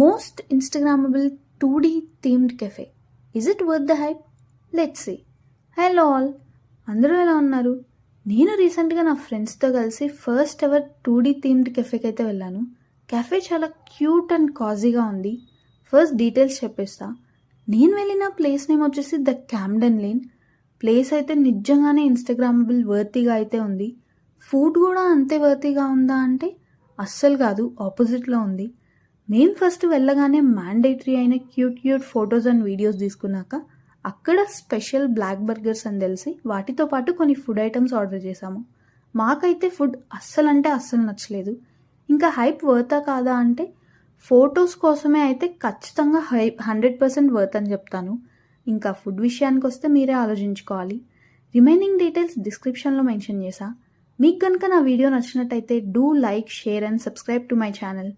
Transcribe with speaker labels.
Speaker 1: Most Instagrammable 2D themed cafe. Is it worth the hype? Let's see. Hello all, అందరూ ఎలా ఉన్నారు? నేను రీసెంట్గా నా ఫ్రెండ్స్తో కలిసి ఫస్ట్ ఎవర్ 2D థీమ్డ్ కెఫేకి అయితే వెళ్ళాను. కెఫే చాలా క్యూట్ అండ్ కాజీగా ఉంది. ఫస్ట్ డీటెయిల్స్ చెప్పేస్తా. నేను వెళ్ళిన ప్లేస్ నేమ్ వచ్చేసి ద క్యామ్డెన్ లేన్. ప్లేస్ అయితే నిజంగానే ఇన్స్టాగ్రామబుల్ వర్తీగా అయితే ఉంది. ఫుడ్ కూడా అంతే వర్తీగా ఉందా అంటే అస్సలు కాదు, ఆపోజిట్లో ఉంది. మేము ఫస్ట్ వెళ్ళగానే మ్యాండేటరీ అయిన క్యూట్ ఫొటోస్ అండ్ వీడియోస్ తీసుకున్నాక అక్కడ స్పెషల్ బ్లాక్ బర్గర్స్ అని తెలిసి వాటితో పాటు కొన్ని ఫుడ్ ఐటమ్స్ ఆర్డర్ చేసాము. మాకైతే ఫుడ్ అస్సలు నచ్చలేదు. ఇంకా హైప్ వర్తా కాదా అంటే ఫొటోస్ కోసమే అయితే ఖచ్చితంగా 100% వర్త్ అని చెప్తాను. ఇంకా ఫుడ్ విషయానికి వస్తే మీరే ఆలోచించుకోవాలి. రిమైనింగ్ డీటెయిల్స్ డిస్క్రిప్షన్లో మెన్షన్ చేసా. మీకు కనుక నా వీడియో నచ్చినట్టయితే do like, share and subscribe to my channel.